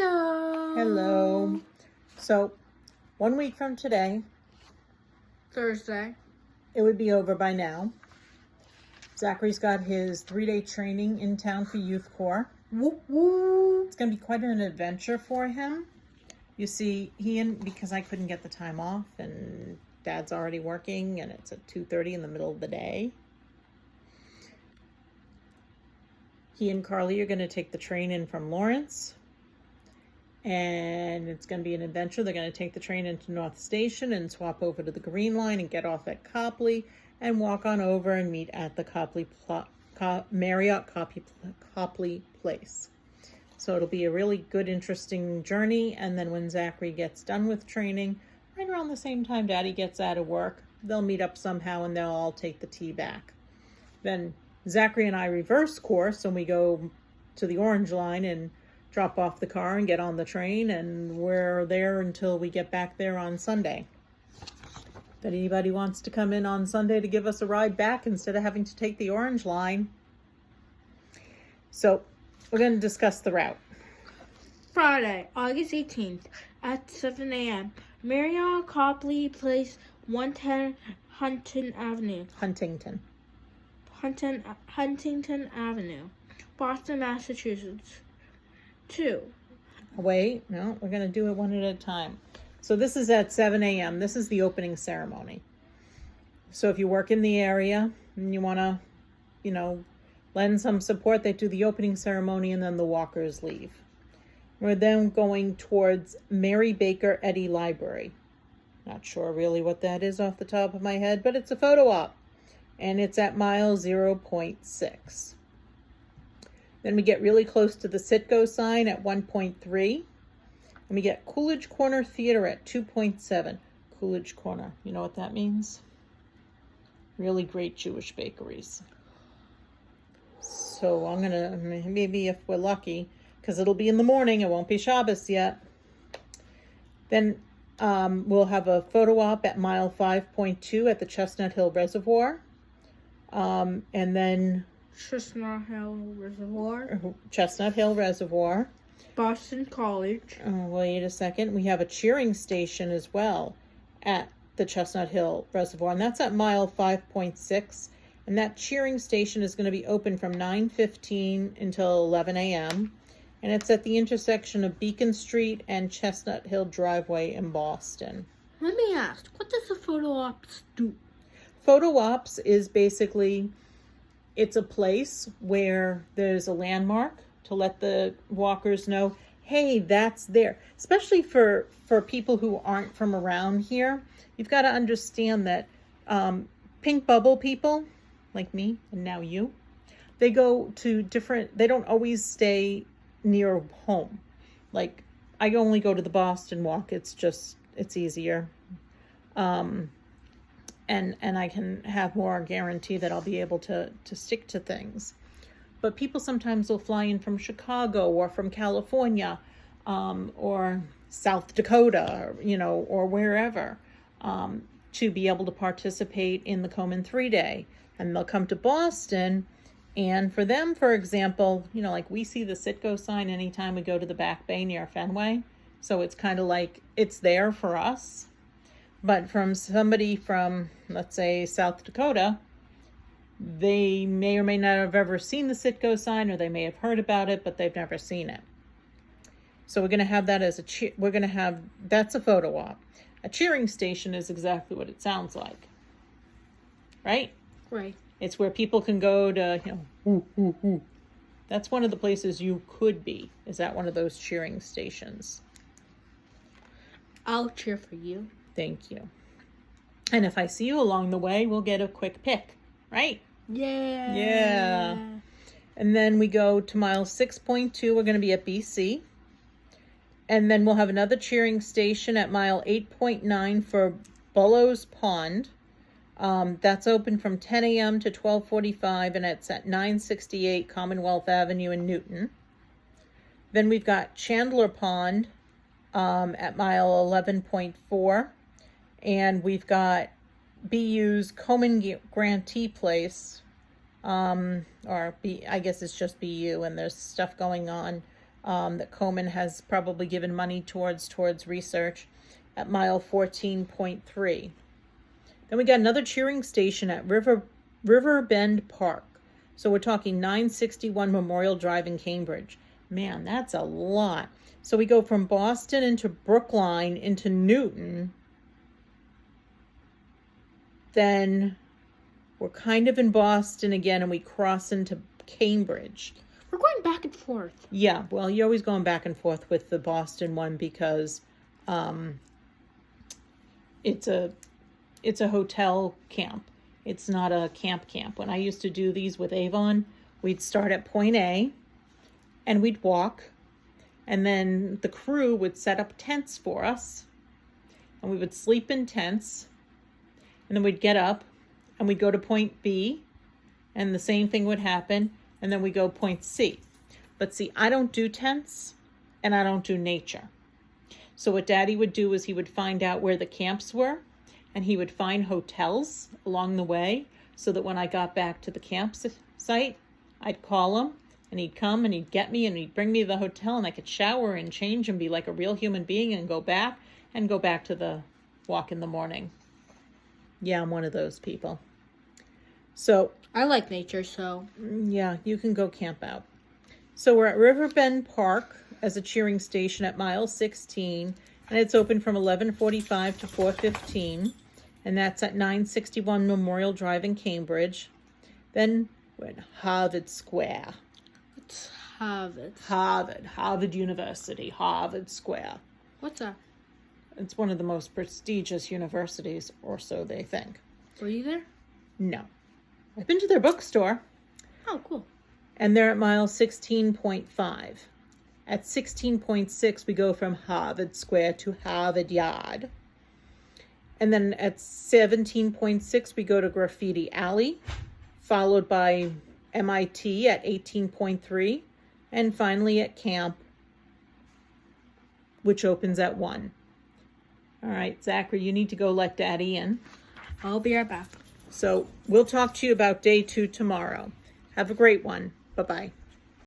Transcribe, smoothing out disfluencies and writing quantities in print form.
Hello. Hello. So, 1 week from today, Thursday. it would be over by now. Zachary's got his 3-day training in town for Youth Corps. Woo woo. It's going to be quite an adventure for him. You see, because I couldn't get the time off and Dad's already working and it's at 2:30 in the middle of the day. He and Carly are going to take the train in from Lawrence. And it's going to be an adventure. They're going to take the train into North Station and swap over to the Green Line and get off at Copley and walk on over and meet at the Marriott Copley Place. So it'll be a really good, interesting journey. And then when Zachary gets done with training, right around the same time Daddy gets out of work, they'll meet up somehow and they'll all take the tea back. Then Zachary and I reverse course and we go to the Orange Line and drop off the car and get on the train, and we're there until we get back there on Sunday. If anybody wants to come in on Sunday to give us a ride back instead of having to take the Orange Line. So we're going to discuss the route. Friday, August 18th at 7 a.m. Marriott Copley Place, 110 Huntington Avenue, Boston, Massachusetts. 2. Wait, no, we're going to do it one at a time. So this is at 7 a.m. This is the opening ceremony. So if you work in the area and you want to, lend some support, they do the opening ceremony and then the walkers leave. We're then going towards Mary Baker Eddy Library. Not sure really what that is off the top of my head, but it's a photo op. And it's at mile 0.6. Then we get really close to the Citgo sign at 1.3. And we get Coolidge Corner Theater at 2.7. Coolidge Corner. You know what that means? Really great Jewish bakeries. So I'm going to, maybe if we're lucky, because it'll be in the morning, it won't be Shabbos yet. Then we'll have a photo op at mile 5.2 at the Chestnut Hill Reservoir. And then Chestnut Hill Reservoir. Boston College. Wait a second. We have a cheering station as well at the Chestnut Hill Reservoir, and that's at mile 5.6. And that cheering station is going to be open from 9:15 until 11 a.m. And it's at the intersection of Beacon Street and Chestnut Hill Driveway in Boston. Let me ask, what does the photo ops do? Photo ops is basically, it's a place where there's a landmark to let the walkers know, hey, that's there. Especially for people who aren't from around here. You've got to understand that pink bubble people, like me and now you, they go to they don't always stay near home. Like, I only go to the Boston Walk. It's easier. And I can have more guarantee that I'll be able to stick to things. But people sometimes will fly in from Chicago or from California or South Dakota, or wherever to be able to participate in the Komen 3-day. And they'll come to Boston. And for them, for example, like we see the Citgo sign anytime we go to the Back Bay near Fenway. So it's kind of like it's there for us. But from somebody from, let's say, South Dakota, they may or may not have ever seen the Citgo sign, or they may have heard about it, but they've never seen it. So we're going to have that as that's a photo op. A cheering station is exactly what it sounds like. Right? Right. It's where people can go to, ooh, ooh, ooh. That's one of the places you could be, is at one of those cheering stations. I'll cheer for you. Thank you. And if I see you along the way, we'll get a quick pic, right? Yeah. Yeah. And then we go to mile 6.2. We're going to be at BC. And then we'll have another cheering station at mile 8.9 for Bullows Pond. That's open from 10 a.m. to 12:45, and it's at 968 Commonwealth Avenue in Newton. Then we've got Chandler Pond at mile 11.4. And we've got BU's Komen Grantee Place, I guess it's just BU, and there's stuff going on that Komen has probably given money towards research at mile 14.3. Then we got another cheering station at River Bend Park. So we're talking 961 Memorial Drive in Cambridge. Man, that's a lot. So we go from Boston into Brookline into Newton. Then we're kind of in Boston again, and we cross into Cambridge. We're going back and forth. Yeah, well, you're always going back and forth with the Boston one because it's a hotel camp. It's not a camp. When I used to do these with Avon, we'd start at point A and we'd walk, and then the crew would set up tents for us, and we would sleep in tents, and then we'd get up and we'd go to point B, and the same thing would happen, and then we go point C. But see, I don't do tents and I don't do nature. So what Daddy would do is he would find out where the camps were, and he would find hotels along the way so that when I got back to the campsite, I'd call him and he'd come and he'd get me and he'd bring me to the hotel, and I could shower and change and be like a real human being and go back to the walk in the morning. Yeah, I'm one of those people. So I like nature, so. yeah, you can go camp out. So we're at Riverbend Park as a cheering station at mile 16, and it's open from 11:45 to 4:15, and that's at 961 Memorial Drive in Cambridge. Then we're in Harvard Square. It's Harvard. Harvard University, Harvard Square. What's that? It's one of the most prestigious universities, or so they think. Were you there? No. I've been to their bookstore. Oh, cool. And they're at mile 16.5. At 16.6, we go from Harvard Square to Harvard Yard. And then at 17.6, we go to Graffiti Alley, followed by MIT at 18.3, and finally at Camp, which opens at 1. All right, Zachary, you need to go let Daddy in. I'll be right back. So we'll talk to you about day 2 tomorrow. Have a great one. Bye-bye.